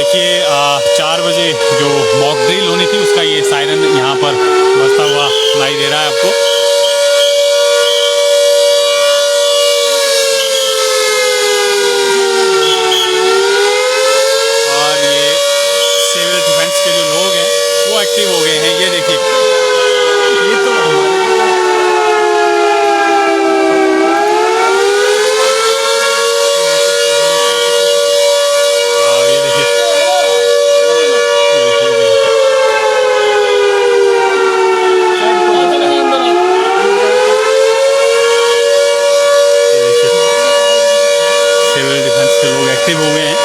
देखिए 4 बजे जो मॉक ड्रिल होनी थी उसका ये सायरन यहाँ पर बजता हुआ सुनाई दे रहा है आपको। और ये सिविल डिफेंस के जो लोग हैं वो एक्टिव हो गए हैं। ये देखिए ये तो एक्टिव हो गए हैं।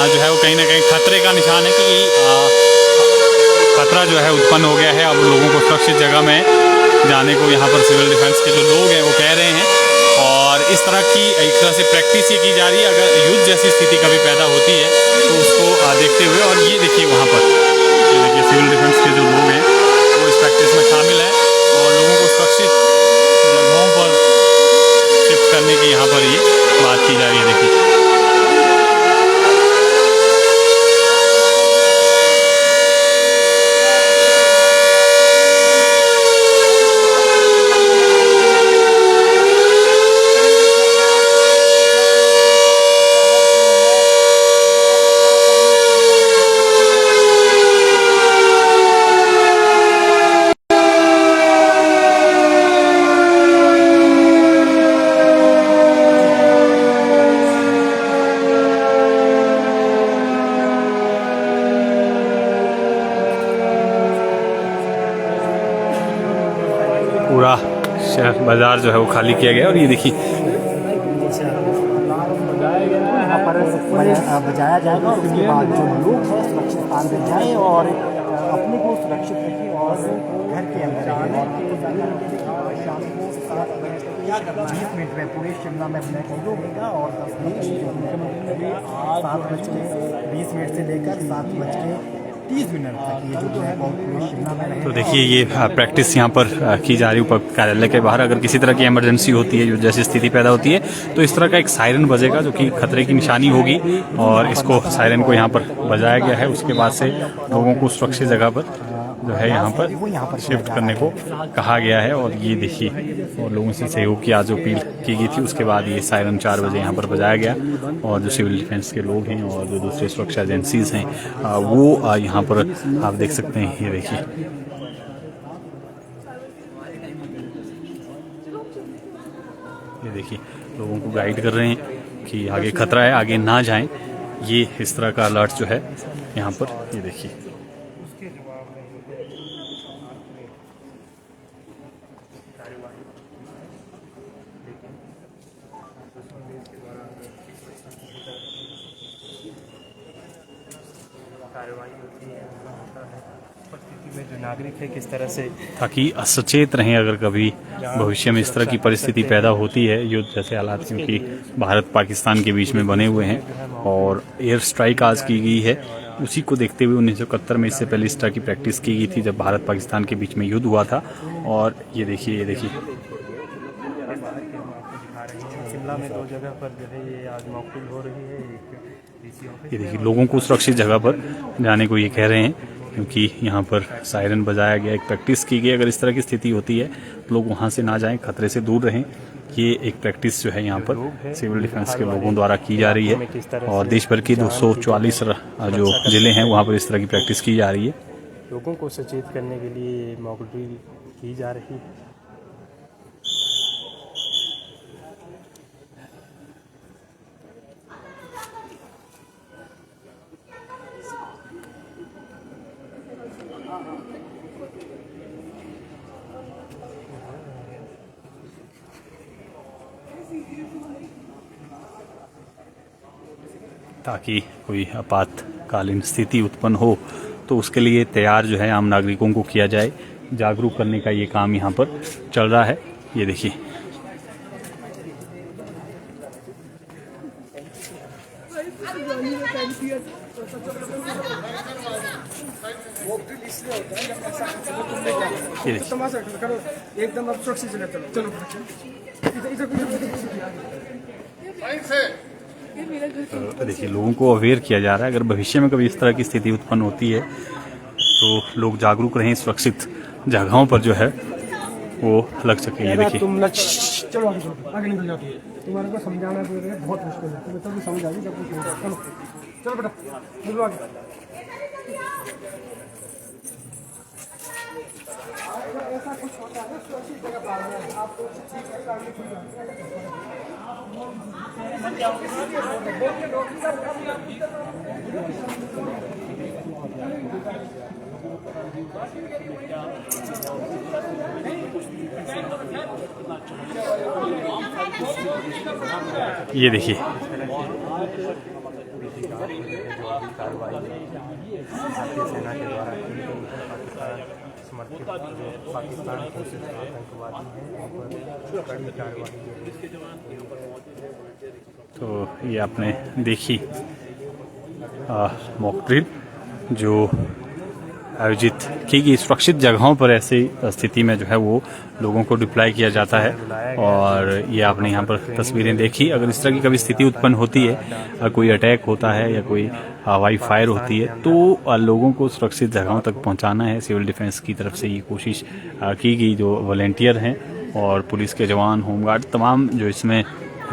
जो है वो कहीं ना कहीं खतरे का निशान है कि खतरा जो है उत्पन्न हो गया है। अब लोगों को सुरक्षित जगह में जाने को यहाँ पर सिविल डिफेंस के जो लोग हैं वो कह रहे हैं। और इस तरह की एक तरह से प्रैक्टिस ये की जा रही है। अगर युद्ध जैसी स्थिति कभी पैदा होती है तो उसको देखते हुए। और ये देखिए वहाँ पर ये देखिए सिविल डिफेंस के जो लोग हैं वो इस प्रैक्टिस में शामिल है और लोगों को सुरक्षित जगहों पर शिफ्ट करने की यहाँ पर ये बात की जा रही है। देखिए पूरा शहर बाज़ार जो है वो खाली किया गया। और ये देखिए बजाया जाएगा और उसके बाद जो लोग हैं सुरक्षित स्थान पर जाएँ और अपने को सुरक्षित रखें और घर के अंदर शाम को 20 मिनट में पूरे शिमला में अपना शुरू होगा। और 10 मिनट 7:20 से लेकर 7:30 तक ये जो है पूरे शिमला में रहेगा। तो देखिए ये प्रैक्टिस यहाँ पर की जा रही है उप कार्यालय के बाहर। अगर किसी तरह की इमरजेंसी होती है जो जैसी स्थिति पैदा होती है तो इस तरह का एक सायरन बजेगा जो कि खतरे की निशानी होगी। और इसको सायरन को यहाँ पर बजाया गया है। उसके बाद से लोगों को सुरक्षित जगह पर जो है यहाँ पर शिफ्ट करने को कहा गया है। और ये देखिए और लोगों से सहयोग की आज अपील की गई थी। उसके बाद ये सायरन 4 बजे यहाँ पर बजाया गया और जो सिविल डिफेंस के लोग हैं और जो दूसरे सुरक्षा एजेंसीज हैं वो यहाँ पर आप देख सकते हैं। ये देखिए लोगों को गाइड कर रहे हैं कि आगे खतरा है, आगे ना जाएं। ये इस तरह का अलर्ट जो है यहाँ पर ये देखिए। कार्रवाई होती है परिस्थिति में जो नागरिक है किस तरह से, ताकि सचेत रहें अगर कभी भविष्य में इस तरह की परिस्थिति पैदा होती है युद्ध जैसे हालात, क्योंकि भारत पाकिस्तान के बीच में बने हुए हैं और एयर स्ट्राइक आज की गई है। उसी को देखते हुए 1971 में इससे पहले इस तरह की प्रैक्टिस की गई थी जब भारत पाकिस्तान के बीच में युद्ध हुआ था। और ये देखिए शिमला में 2 जगह पर जो है ये आज मॉक ड्रिल हो रही है। ये देखिए लोगों को सुरक्षित जगह पर जाने को ये कह रहे हैं क्योंकि यहाँ पर सायरन बजाया गया, एक प्रैक्टिस की गई। अगर इस तरह की स्थिति होती है तो लोग वहाँ से ना जाएं, खतरे से दूर रहें। ये एक प्रैक्टिस जो है यहाँ पर सिविल डिफेंस के लोगों द्वारा की जा रही है और देश भर की 244 जो जिले हैं वहाँ पर इस तरह की प्रैक्टिस की जा रही है। लोगों को सचेत करने के लिए मॉक ड्रिल की जा रही है। ताकि कोई आपात आपातकालीन स्थिति उत्पन्न हो तो उसके लिए तैयार जो है आम नागरिकों को किया जाए, जागरूक करने का ये काम यहाँ पर चल रहा है। ये देखिए ये देखिए एकदम अब सुरक्षित चले चलो तो देखिए लोगों को अवेयर किया जा रहा है। अगर भविष्य में कभी इस तरह की स्थिति उत्पन्न होती है तो लोग जागरूक रहें, सुरक्षित जगहों पर जो है वो लग सके। ये देखिए तुम चलो आगे निकल जाओ। तुम्हारे को समझाना बहुत मुश्किल है, तुम्हें तभी समझ आ गई जब कुछ होगा। चलो चलो बेटा निकलो आगे। ऐसा कुछ होता है सुरक्षित जगह पर आप ये देखिए भारतीय सेना के द्वारा की गई समर्पित पाकिस्तान घोषित आतंकवादी हैं, उन पर कड़ी कार्रवाई। तो ये आपने देखी मॉक ड्रिल जो आयोजित की गई। सुरक्षित जगहों पर ऐसी स्थिति में जो है वो लोगों को डिप्लॉय किया जाता है। और ये आपने यहाँ पर तस्वीरें देखी। अगर इस तरह की कभी स्थिति उत्पन्न होती है, कोई अटैक होता है या कोई हवाई फायर होती है, तो लोगों को सुरक्षित जगहों तक पहुँचाना है। सिविल डिफेंस की तरफ से ये कोशिश की गई। जो वॉलेंटियर हैं और पुलिस के जवान, होमगार्ड, तमाम जो इसमें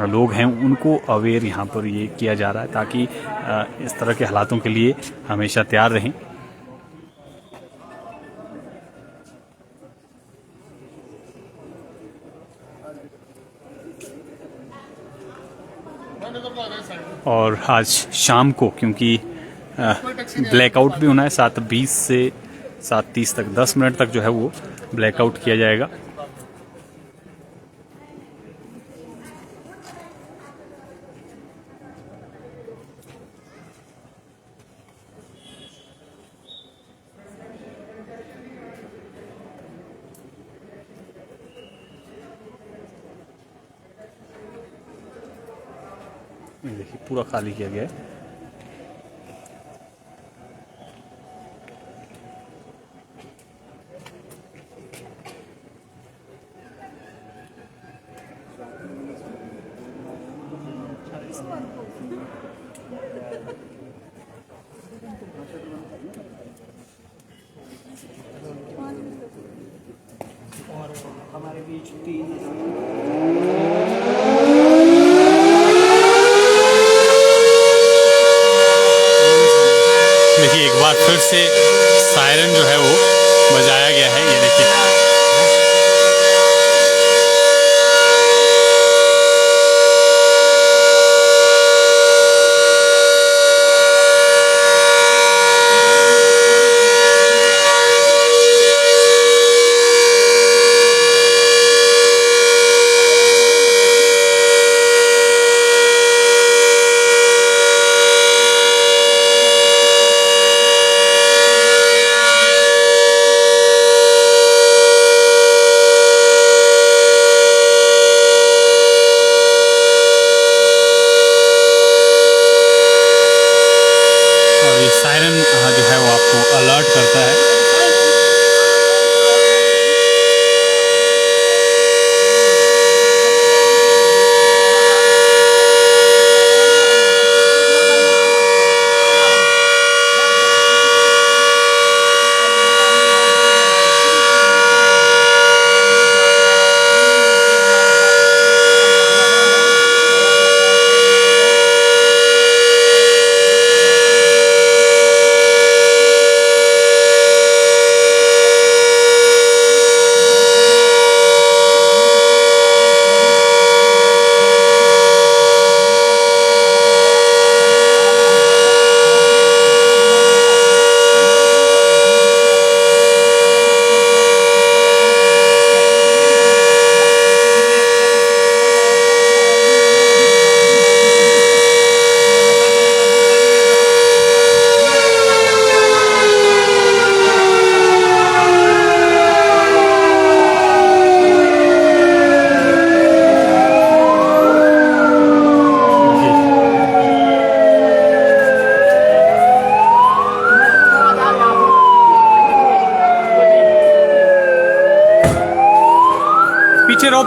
लोग हैं उनको अवेयर यहाँ पर ये किया जा रहा है ताकि इस तरह के हालातों के लिए हमेशा तैयार रहें। और आज शाम को क्योंकि ब्लैकआउट भी होना है 7:20 से 7:30 तक, 10 मिनट तक जो है वो ब्लैकआउट किया जाएगा। देखिए पूरा खाली किया गया है। और हमारे बीच 3 देखिए एक बार फिर से सायरन जो है वो बजाया गया है। ये देखिए सायरन जो है वो आपको अलर्ट करता है।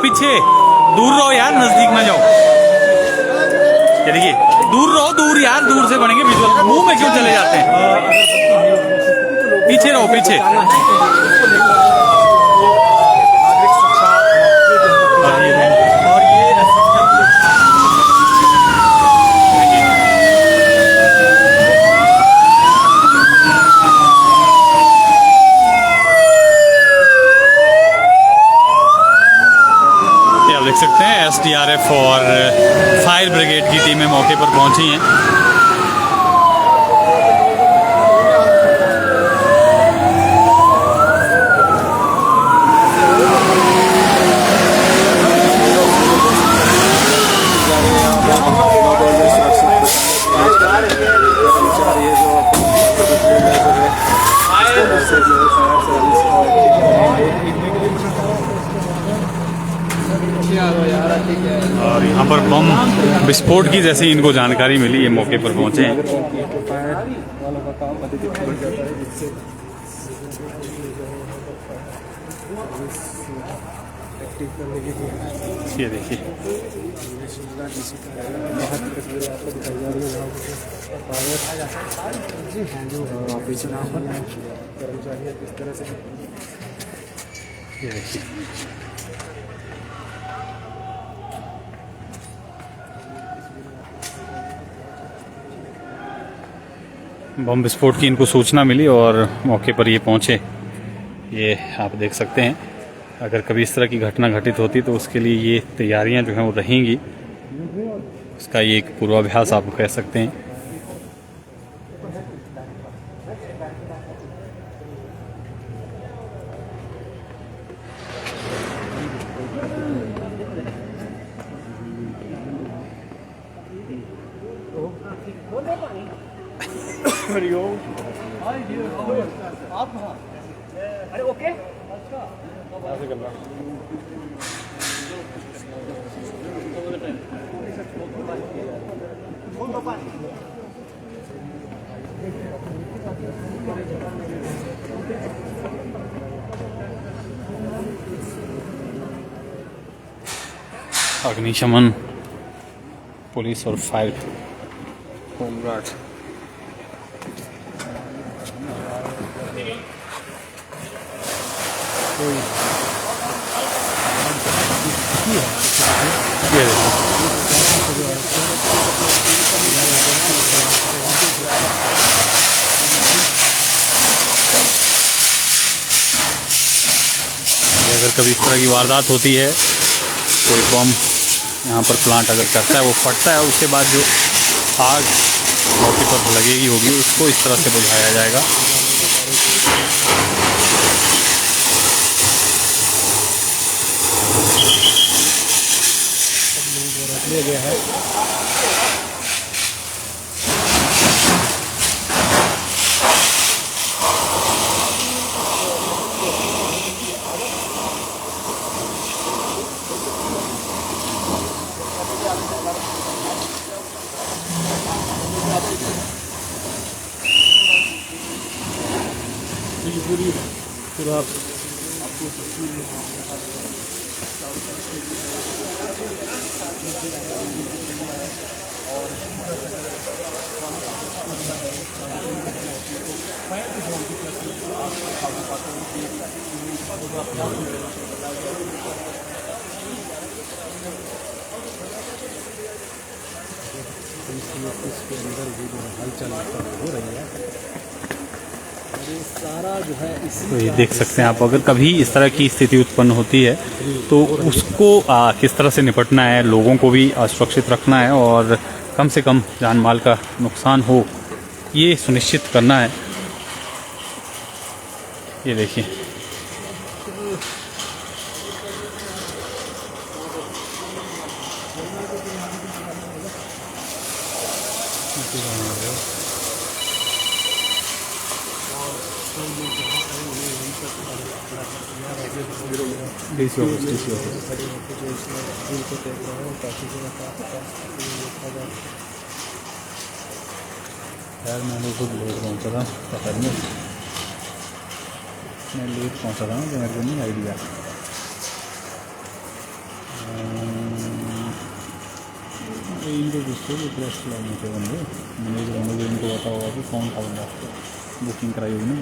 पीछे, दूर रहो यार, नजदीक ना जाओ। ये देखिए, दूर रहो, दूर यार, दूर से बनेंगे विजुअल। मुंह में क्यों चले जाते हैं? पीछे रहो, पीछे। देख सकते हैं एसडीआरएफ और फायर ब्रिगेड की टीमें मौके पर पहुंची हैं। और यहाँ पर बम विस्फोट की जैसी इनको जानकारी मिली, ये मौके पर पहुंचे हैं। ये देखिए, ये देखिए, बम विस्फोट की इनको सूचना मिली और मौके पर ये पहुंचे। ये आप देख सकते हैं, अगर कभी इस तरह की घटना घटित होती तो उसके लिए ये तैयारियां जो हैं वो रहेंगी। उसका ये एक पूर्वाभ्यास आप कह सकते हैं। अरे ओके अग्निशमन पुलिस और फायर होमगार्ड ये अगर कभी इस तरह की वारदात होती है, कोई बम यहाँ पर प्लांट अगर करता है, वो फटता है, उसके बाद जो आग मौके पर लगेगी होगी उसको इस तरह से बुझाया जाएगा। ले गया है। पूरा इसके अंदर भी जो हलचल हो रही है, सारा जो है तो ये देख सकते हैं आप, अगर कभी इस तरह की स्थिति उत्पन्न होती है तो उसको किस तरह से निपटना है, लोगों को भी सुरक्षित रखना है और कम से कम जान माल का नुकसान हो, ये सुनिश्चित करना है। ये देखिए, यार मैंने खुद लेट पहुँचा था सफर में, मैं लेट पहुँचा था ना, तो मेरे को नहीं आइडिया। इनको पूछते हैं प्रेस क्लब में थे बंदे, मैनेजर बंदे, इनको पता होगा कि कौन था बंदा बुकिंग कराई होगी ना।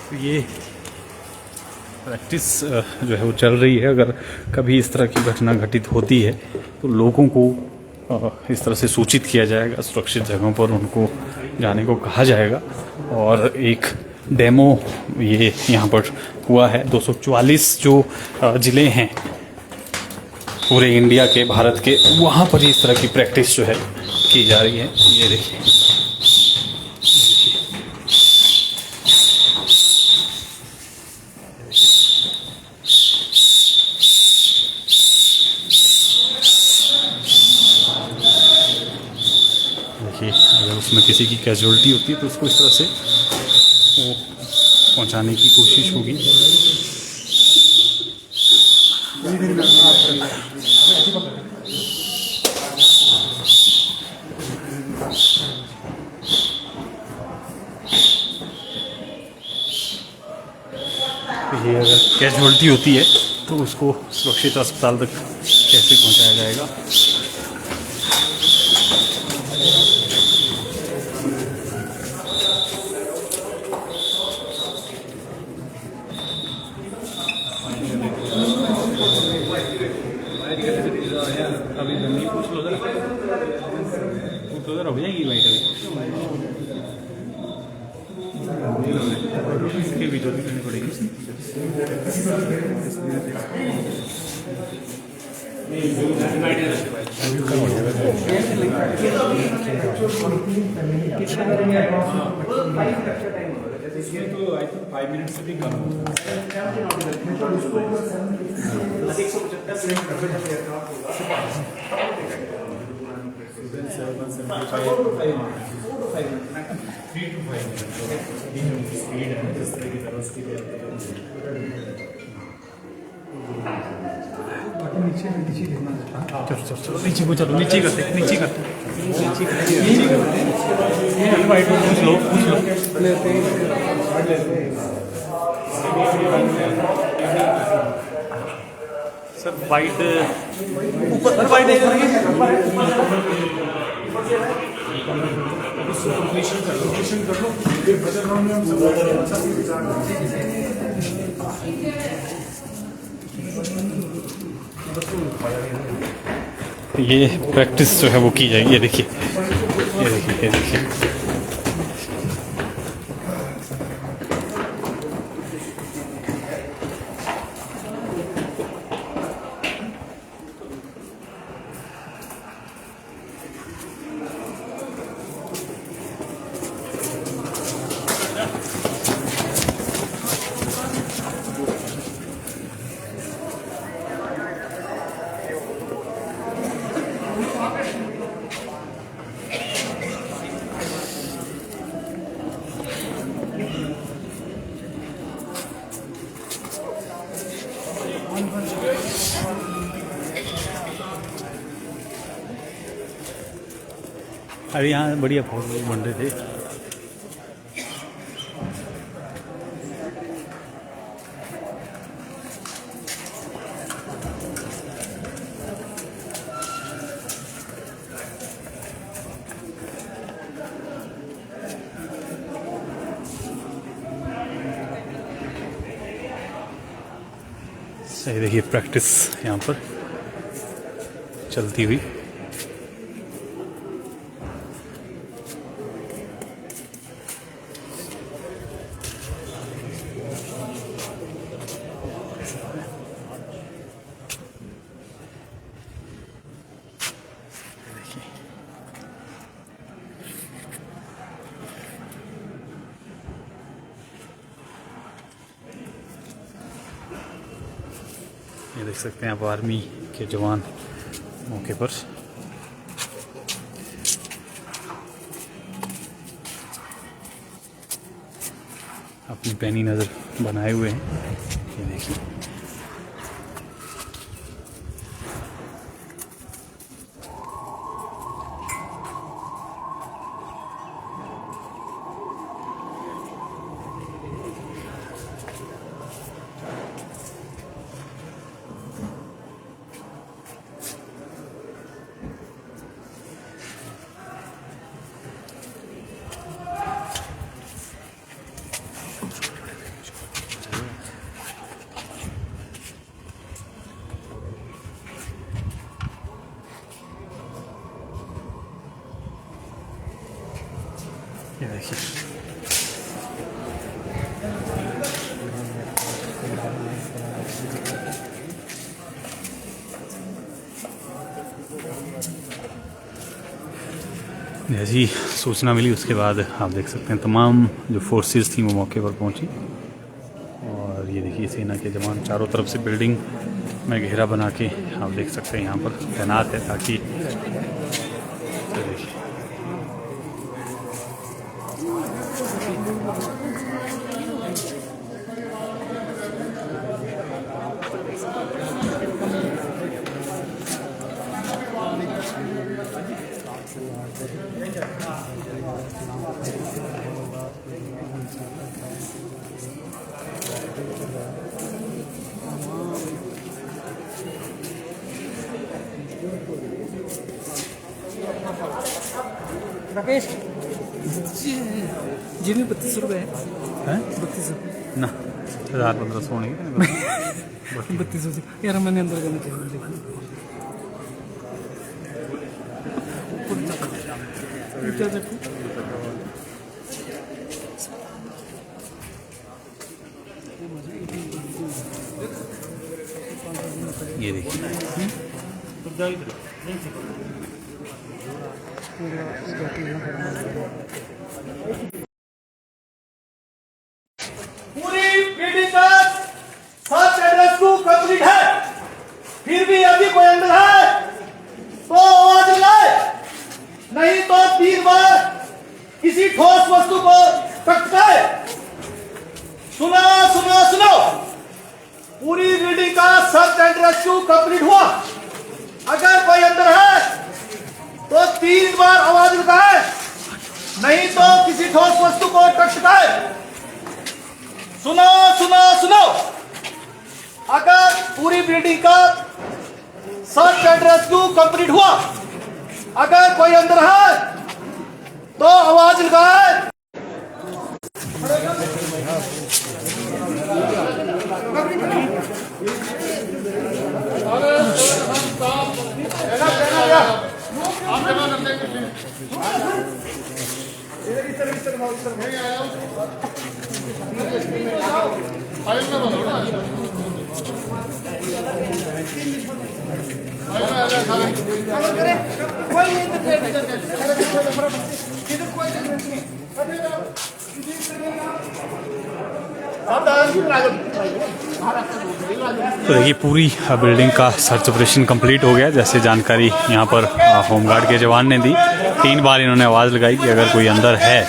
तो ये प्रैक्टिस जो है वो चल रही है। अगर कभी इस तरह की घटना घटित होती है तो लोगों को इस तरह से सूचित किया जाएगा, सुरक्षित जगहों पर उनको जाने को कहा जाएगा। और एक डेमो ये यहाँ पर हुआ है। 244 जो ज़िले हैं पूरे इंडिया के, भारत के, वहाँ पर इस तरह की प्रैक्टिस जो है की जा रही है। ये देखिए, अगर उसमें किसी की कैजुअलिटी होती है तो उसको इस तरह से वो पहुंचाने की कोशिश होगी। ये अगर कैजुअलिटी होती है तो उसको सुरक्षित अस्पताल तक कैसे पहुंचाया जाएगा। अभी नहीं पूछ लो जरा, हो जाएगी भाई कभी इसकी वीडियो भी करनी पड़ेगी। तो आई थिंक 5 मिनट से भी कम चलो नीचे को, चलो नीचे करते, नीचे करते, पूछ लो सर। वाइट ऊपर वाइट ये प्रैक्टिस जो है वो की जाएगी। ये देखिए, ये देखिए, ये देखिए, अरे यहाँ बढ़िया फोटो बन रहे थे। सही देखिए, प्रैक्टिस यहाँ पर चलती हुई। ये देख सकते हैं आप आर्मी के जवान मौके पर अपनी पैनी नज़र बनाए हुए हैं। ये देखिए, जैसी सूचना मिली उसके बाद आप देख सकते हैं तमाम जो फोर्सेस थी वो मौके पर पहुंची और ये देखिए सेना के जवान चारों तरफ से बिल्डिंग में घेरा बना के आप देख सकते हैं यहाँ पर तैनात है ताकि राकेश जी में 32 रुपये है हैं 32 ना 1000-1500 होने 32 यार मैंने अंदर करना चाहिए क्या ये देखिए पूरी बिल्डिंग का सर्च एंड रेस्क्यू कंप्लीट है, फिर भी अभी कोई अंदर है तो आवाज लगाए, नहीं तो 3 बार किसी ठोस वस्तु को टकराए। सुनो सुनो सुनो, पूरी बिल्डिंग का सर्च एंड रेस्क्यू कंप्लीट हुआ, अगर कोई अंदर है तो 3 बार आवाज लगाए, नहीं तो किसी ठोस वस्तु को टकराए। सुनो सुनो सुनो, अगर पूरी बिल्डिंग का सर्च एंड रेस्क्यू कंप्लीट हुआ, अगर कोई अंदर है तो आवाज लगाए। तो देखिए पूरी बिल्डिंग का सर्च ऑपरेशन कंप्लीट हो गया। जैसे जानकारी यहाँ पर होमगार्ड के जवान ने दी, 3 बार इन्होंने आवाज़ लगाई कि अगर कोई अंदर है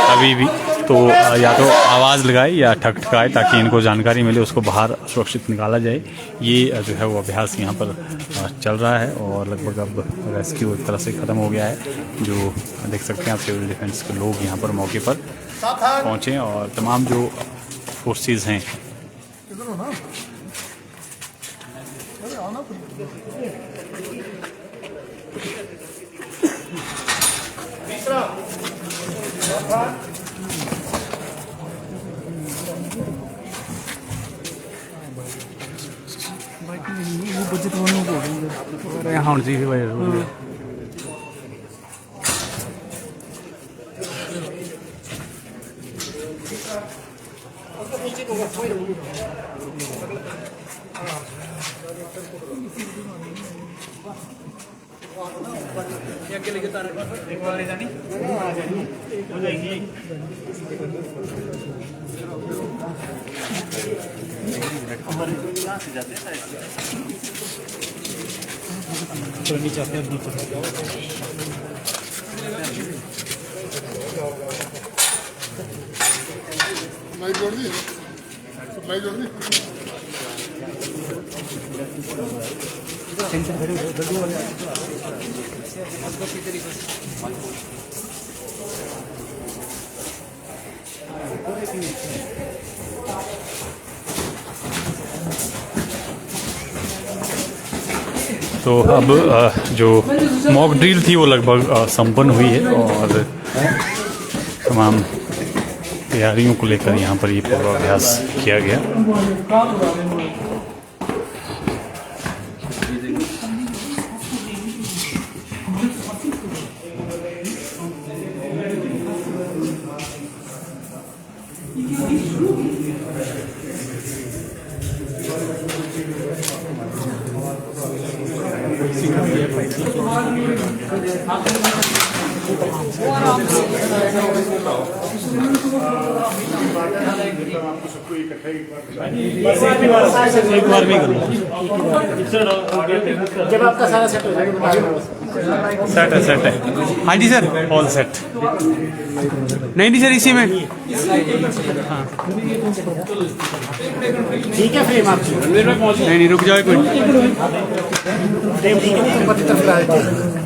अभी भी तो या तो आवाज़ लगाए या ठकठकाए ताकि इनको जानकारी मिले, उसको बाहर सुरक्षित निकाला जाए। ये जो है वो अभ्यास यहाँ पर चल रहा है और लगभग अब रेस्क्यू एक तरह से ख़त्म हो गया है। जो देख सकते हैं आप सिविल डिफेंस के लोग यहाँ पर मौके पर पहुँचे और तमाम जो फोर्सेस हैं हाँ जी भाई तो अब जो मॉक ड्रिल थी वो लगभग संपन्न हुई है और तमाम तैयारियों को लेकर यहाँ पर ये पूर्वाभ्यास किया गया। एक बार में कर लो। जब आपका सारा सेट हो जाएगा सेट है हाँ जी सर, ऑल सेट। नहीं सर, इसी में ठीक है फ्रेम आपकी नहीं रुक जाओ एक मिनट। फ्रेम ठीक है ऊपर की तरफ ला देते हैं।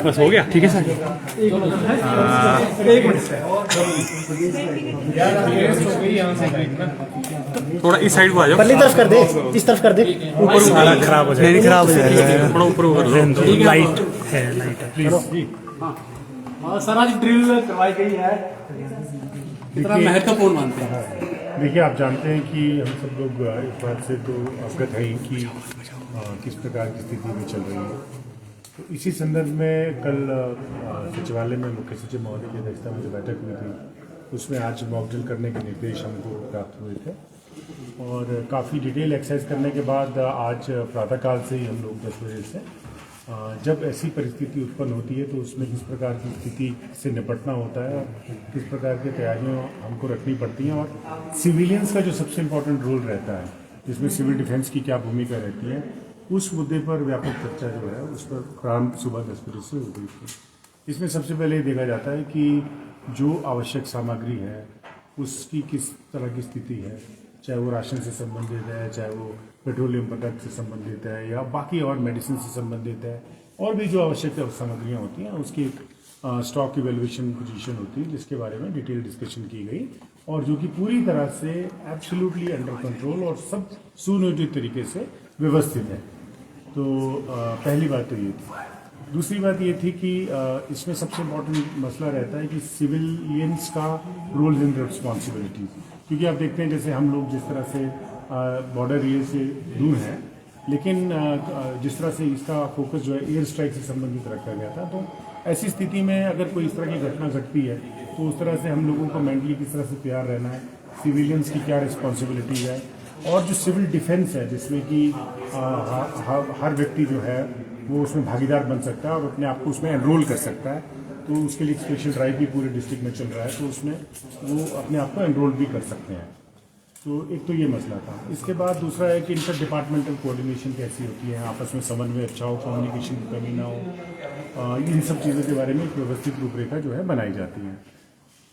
बस हो गया, ठीक है सर। थोड़ा इस साइड को आ जाओ। पल्ली तरफ कर दे, इस तरफ कर दे। ऊपर सारा खराब हो जाएगा। नहीं खराब हो जाएगा, थोड़ा ऊपर कर लो। लाइट है, लाइट है प्लीज। और सर आज ड्रिल करवाई गई है, कितना महत्वपूर्ण मानते हैं? देखिए, आप जानते हैं कि हम सब लोग इस बात से तो अवगत हैं कि किस प्रकार की स्थिति में चल रही है। तो इसी संदर्भ में कल सचिवालय में मुख्य सचिव महोदय की अध्यक्षता में जो बैठक हुई थी, उसमें आज मॉक ड्रिल करने के निर्देश हमको प्राप्त हुए थे और काफ़ी डिटेल एक्सरसाइज करने के बाद आज प्रातःकाल से ही हम लोग 10 बजे से जब ऐसी परिस्थिति उत्पन्न होती है तो उसमें किस प्रकार की स्थिति से निपटना होता है और किस प्रकार की तैयारियां हमको रखनी पड़ती हैं और सिविलियंस का जो सबसे इम्पोर्टेंट रोल रहता है, जिसमें सिविल डिफेंस की क्या भूमिका रहती है, उस मुद्दे पर व्यापक चर्चा जो है उस पर प्रारंभ सुबह 10 बजे से हो गई थी। इसमें सबसे पहले ये देखा जाता है कि जो आवश्यक सामग्री है उसकी किस तरह की स्थिति है, चाहे वो राशन से संबंधित है, चाहे वो पेट्रोलियम पदार्थ से संबंधित है या बाकी और मेडिसिन से संबंधित है, और भी जो आवश्यक सामग्रियाँ होती हैं उसकी एक स्टॉक इवेल्युएशन पोजीशन होती है जिसके बारे में डिटेल डिस्कशन की गई और जो कि पूरी तरह से एब्सोल्युटली अंडर कंट्रोल और सब सुनियोजित तरीके से व्यवस्थित है। तो पहली बात तो ये थी। दूसरी बात ये थी कि इसमें सबसे इम्पोर्टेंट मसला रहता है कि सिविलियंस का रोल एंड रिस्पॉन्सिबिलिटीज, क्योंकि आप देखते हैं जैसे हम लोग जिस तरह से बॉर्डर एरिया से दूर हैं, लेकिन जिस तरह से इसका फोकस जो है एयर स्ट्राइक से संबंधित रखा गया था, तो ऐसी स्थिति में अगर कोई इस तरह की घटना घटती है तो उस तरह से हम लोगों को मेंटली किस तरह से तैयार रहना है, सिविलियंस की क्या रिस्पॉन्सिबिलिटी है, और जो सिविल डिफेंस है जिसमें कि हर व्यक्ति जो है वो उसमें भागीदार बन सकता है और अपने आप को उसमें एनरोल कर सकता है। तो उसके लिए एक स्पेशल ड्राइव भी पूरे डिस्ट्रिक्ट में चल रहा है, तो उसमें वो अपने आप को एनरोल भी कर सकते हैं। तो एक तो ये मसला था। इसके बाद दूसरा है कि इंटर डिपार्टमेंटल कोऑर्डिनेशन कैसी होती है, आपस में समन्वय अच्छा हो, कम्युनिकेशन की कमी ना हो, इन सब चीज़ों के बारे में एक व्यवस्थित रूपरेखा जो है बनाई जाती है।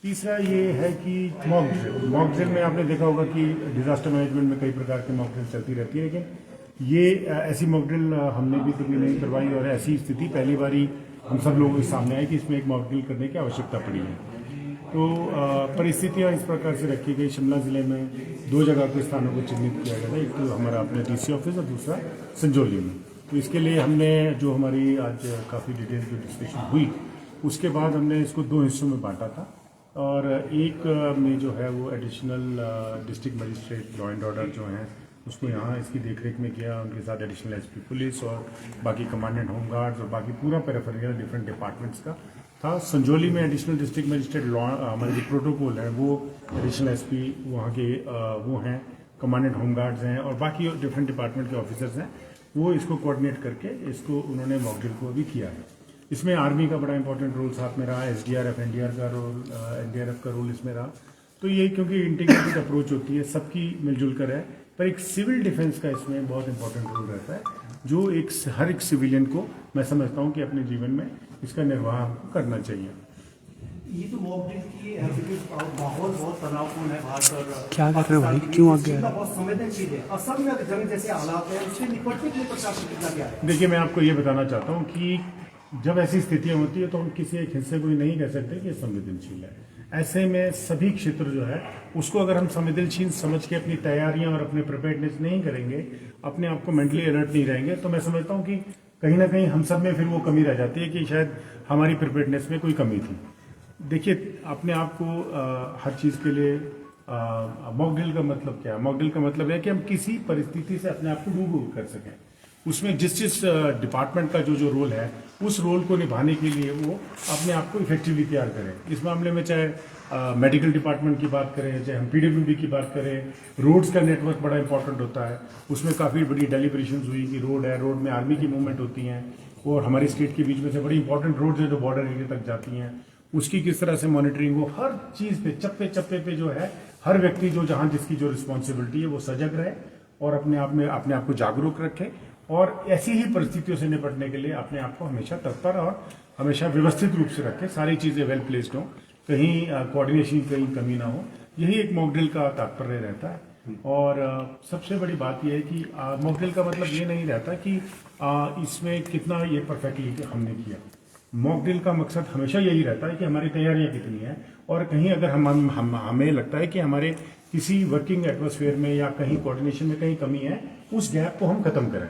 तीसरा ये है कि मॉक ड्रिल में आपने देखा होगा कि डिजास्टर मैनेजमेंट में कई प्रकार की मॉक ड्रिल चलती रहती है, लेकिन ये ऐसी मॉक ड्रिल हमने भी कभी नहीं करवाई और ऐसी स्थिति पहली बारी हम सब लोगों के सामने आई कि इसमें एक मॉक ड्रिल करने की आवश्यकता पड़ी है। तो परिस्थितियाँ इस प्रकार से रखी गई। शिमला ज़िले में 2 जगह के स्थानों को चिन्हित किया गया था, एक तो हमारा अपने DC ऑफिस और दूसरा संजौली में। तो इसके लिए हमने जो हमारी आज काफ़ी डिटेल जो डिस्कशन हुई, उसके बाद हमने इसको 2 हिस्सों में बांटा था और एक में जो है वो additional district magistrate law and order जो हैं उसको यहाँ इसकी देखरेख में किया, उनके साथ एडिशनल SP पुलिस और बाकी कमांडेंट होमगार्ड्स और बाकी पूरा पेरिफेरल डिफरेंट डिपार्टमेंट्स का था। संजौली में एडिशनल डिस्ट्रिक्ट मजिस्ट्रेट लॉ हमारे जो प्रोटोकॉल है वो एडिशनल SP वहाँ के वो हैं, कमांडेंट होमगार्ड्स हैं और बाकी डिफरेंट डिपार्टमेंट के ऑफिसर्स हैं, वो इसको कोऑर्डिनेट करके इसको उन्होंने मॉक ड्रिल को भी किया है। इसमें आर्मी का बड़ा इंपॉर्टेंट रोल साथ में रहा, SDRF NDRF का रोल इसमें रहा। तो ये क्योंकि इंटीग्रेटेड अप्रोच होती है, सबकी मिलजुल कर है, पर एक सिविल डिफेंस का इसमें बहुत इंपॉर्टेंट रोल रहता है जो हर एक सिविलियन को मैं समझता हूँ कि अपने जीवन में इसका निर्वाह करना चाहिए। ये तो मॉक ड्रिल की माहौल बहुत तनावपूर्ण है बाहर पर, क्या कर रहे हो भाई, क्यों आ गया? बहुत संवेदनशील है। असम में जंग जैसे हालात है, उससे निपटने के लिए प्रशासन कितना क्या है? देखिए, मैं आपको ये बताना चाहता हूँ कि जब ऐसी स्थितियाँ होती है तो हम किसी एक हिस्से को नहीं कह सकते कि संवेदनशील है। ऐसे में सभी क्षेत्र जो है उसको अगर हम संवेदनशील समझ के अपनी तैयारियां और अपने प्रिपेयर्डनेस नहीं करेंगे, अपने आप को मेंटली अलर्ट नहीं रहेंगे, तो मैं समझता हूं कि कहीं ना कहीं हम सब में फिर वो कमी रह जाती है कि शायद हमारी प्रिपेयर्डनेस में कोई कमी थी। देखिए, अपने आप को हर चीज़ के लिए मॉक ड्रिल का मतलब क्या है? मॉक ड्रिल का मतलब है कि हम किसी परिस्थिति से अपने आप को मूव कर सकें। उसमें जिस डिपार्टमेंट का जो रोल है उस रोल को निभाने के लिए वो अपने आप को इफेक्टिवली तैयार करें। इस मामले में चाहे मेडिकल डिपार्टमेंट की बात करें, चाहे हम पीडब्ल्यूडी की बात करें, रोड्स का नेटवर्क बड़ा इंपॉर्टेंट होता है। उसमें काफ़ी बड़ी डेलिब्रेशंस हुई कि रोड है, रोड में आर्मी की मूवमेंट होती हैं और हमारे स्टेट के बीच में से बड़ी इंपॉर्टेंट रोड्स हैं जो बॉर्डर एरिया तक जाती हैं, उसकी किस तरह से मॉनिटरिंग हो। हर चीज़ पे चप्पे चप्पे पे जो है हर व्यक्ति जो जहाँ जिसकी जो रिस्पॉन्सिबिलिटी है वो सजग रहे और अपने आप को जागरूक रखे और ऐसी ही परिस्थितियों से निपटने के लिए अपने आप को हमेशा तत्पर और हमेशा व्यवस्थित रूप से रखें, सारी चीज़ें वेल प्लेस्ड हों, कहीं कोऑर्डिनेशन कहीं कमी ना हो। यही एक मॉक ड्रिल का तात्पर्य रहता है। और सबसे बड़ी बात यह है कि मॉक ड्रिल का मतलब ये नहीं रहता कि इसमें कितना ये परफेक्टली हमने किया। मॉक ड्रिल का मकसद हमेशा यही रहता है कि हमारी तैयारियां कितनी हैं और कहीं अगर हमें लगता है कि हमारे किसी वर्किंग एटमॉस्फेयर में या कहीं कोऑर्डिनेशन में कहीं कमी है, उस गैप को हम खत्म करें,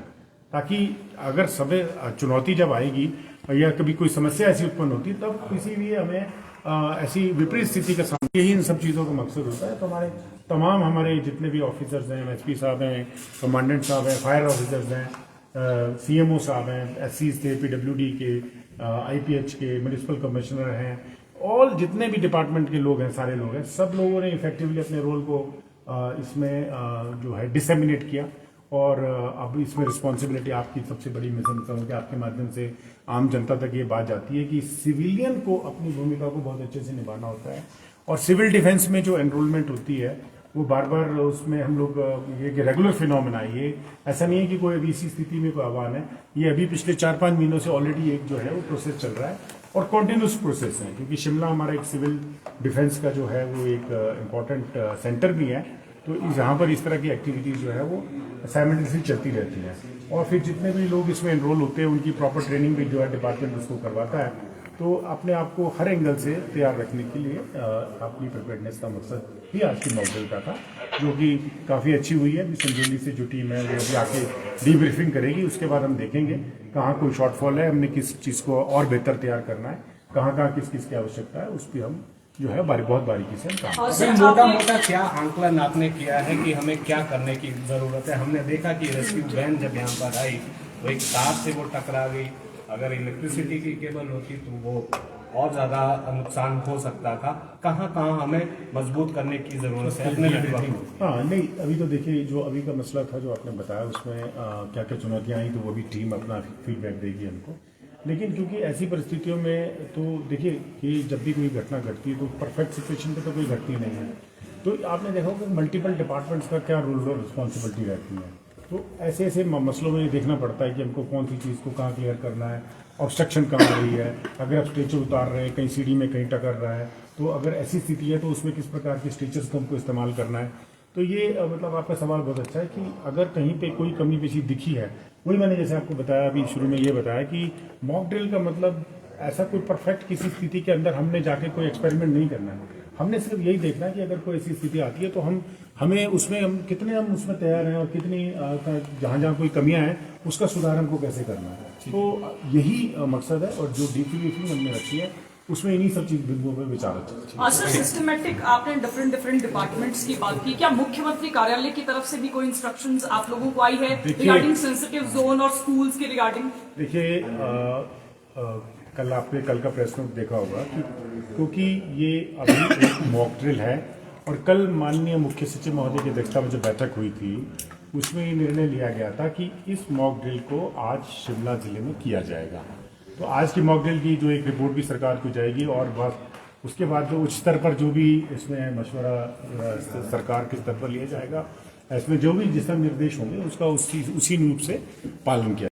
ताकि अगर सब चुनौती जब आएगी या कभी कोई समस्या ऐसी उत्पन्न होती तब किसी भी हमें ऐसी विपरीत स्थिति का सामना, यही इन सब चीज़ों का मकसद होता है। तो हमारे जितने भी ऑफिसर्स हैं, एसपी साहब हैं, कमांडेंट साहब हैं, फायर ऑफिसर्स हैं, सीएमओ साहब हैं, एससीज थे, पीडब्ल्यूडी के, आईपीएच के, म्यूनिसिपल कमिश्नर हैं, ऑल जितने भी डिपार्टमेंट के लोग हैं, सारे लोग हैं, सब लोगों ने इफेक्टिवली अपने रोल को इसमें जो है डिसेमिनेट किया। और अब इसमें रिस्पॉन्सिबिलिटी आपकी सबसे बड़ी, मैं समझता हूँ कि आपके माध्यम से आम जनता तक ये बात जाती है कि सिविलियन को अपनी भूमिका को बहुत अच्छे से निभाना होता है। और सिविल डिफेंस में जो एनरोलमेंट होती है वो बार बार उसमें हम लोग ये रेगुलर फिनोमेना है, ये ऐसा नहीं है कि कोई अभी इसी स्थिति में कोई आह्वान है, ये अभी पिछले 4-5 महीनों से ऑलरेडी एक जो है वो प्रोसेस चल रहा है और कॉन्टिन्यूस प्रोसेस है, क्योंकि शिमला हमारा एक सिविल डिफेंस का जो है वो एक इम्पॉर्टेंट सेंटर भी है। तो यहाँ पर इस तरह की एक्टिविटीज जो है वो साइमल्टेनियसली चलती रहती हैं और फिर जितने भी लोग इसमें एनरोल होते हैं उनकी प्रॉपर ट्रेनिंग भी जो है डिपार्टमेंट उसको करवाता है। तो अपने आप को हर एंगल से तैयार रखने के लिए अपनी प्रिपेयर्डनेस का मकसद ही आज की मॉक ड्रिल का था, जो कि काफ़ी अच्छी हुई है। संजीवनी से जो टीम है वो अभी आके डीब्रीफिंग करेगी, उसके बाद हम देखेंगे कहाँ कोई शॉर्टफॉल है, हमने किस चीज़ को और बेहतर तैयार करना है, कहाँ किस की आवश्यकता है, उस पर हम जो है बहुत बारीकी से हम काम। मोटा मोटा क्या आंकलन आपने किया है कि हमें क्या करने की जरूरत है? हमने देखा कि रेस्क्यू वैन जब यहाँ पर आई तो एक कार से वो टकरा गई, अगर इलेक्ट्रिसिटी की केबल होती तो वो और ज्यादा नुकसान हो सकता था। कहाँ हमें मजबूत करने की जरूरत है अपने विभाग? हाँ नहीं, अभी तो देखिए जो अभी का मसला था जो आपने बताया उसमें क्या क्या चुनौतियाँ आई, तो वो भी टीम अपना फीडबैक देगी हमको। लेकिन क्योंकि ऐसी परिस्थितियों में तो देखिए कि जब भी कोई घटना घटती है तो परफेक्ट सिचुएशन पे तो कोई घटती नहीं है। तो आपने देखा कि मल्टीपल डिपार्टमेंट्स का क्या रोल और रिस्पॉन्सिबिलिटी रहती है। तो ऐसे मसलों में ये देखना पड़ता है कि हमको कौन सी चीज़ को कहाँ क्लियर करना है, ऑब्स्ट्रक्शन कहाँ आ रही है, अगर आप स्ट्रेचर उतार रहे हैं, कहीं सीढ़ी में कहीं टकर रहा है, तो अगर ऐसी स्थिति है तो उसमें किस प्रकार के स्ट्रेचर्स को हमको इस्तेमाल करना है। तो ये मतलब आपका सवाल बहुत अच्छा है कि अगर कहीं पे कोई कमी पेशी दिखी है, वही मैंने जैसे आपको बताया अभी शुरू में ये बताया कि मॉक ड्रिल का मतलब ऐसा कोई परफेक्ट किसी स्थिति के अंदर हमने जाके कोई एक्सपेरिमेंट नहीं करना है। हमने सिर्फ यही देखना है कि अगर कोई ऐसी स्थिति आती है तो हमें उसमें हम उसमें तैयार हैं और कितनी जहाँ कोई कमियां हैं उसका सुधार हमको कैसे करना है। तो यही मकसद है और जो डीब्रीफिंग हमने रखी है उसमें इन्हीं सब चीज बिंदुओं पर विचार सर, सिस्टमैटिक आपने डिफरेंट डिपार्टमेंट्स की बात की, क्या मुख्यमंत्री कार्यालय की तरफ से भी कोई इंस्ट्रक्शंस आप लोगों को आई है रिगार्डिंग सेंसिटिव जोन और स्कूल्स के रिगार्डिंग? देखिए कल का प्रेस नोट देखा होगा कि क्योंकि ये अभी एक मॉक ड्रिल है और कल माननीय मुख्य सचिव महोदय की अध्यक्षता में जो बैठक हुई थी उसमें ये निर्णय लिया गया था कि इस मॉक ड्रिल को आज शिमला जिले में किया जाएगा। तो आज की मॉक ड्रिल की जो एक रिपोर्ट भी सरकार को जाएगी और बस उसके बाद जो उच्च स्तर पर जो भी इसमें मशवरा सरकार के स्तर पर लिया जाएगा, इसमें जो भी दिशा निर्देश होंगे उसका उसी रूप से पालन किया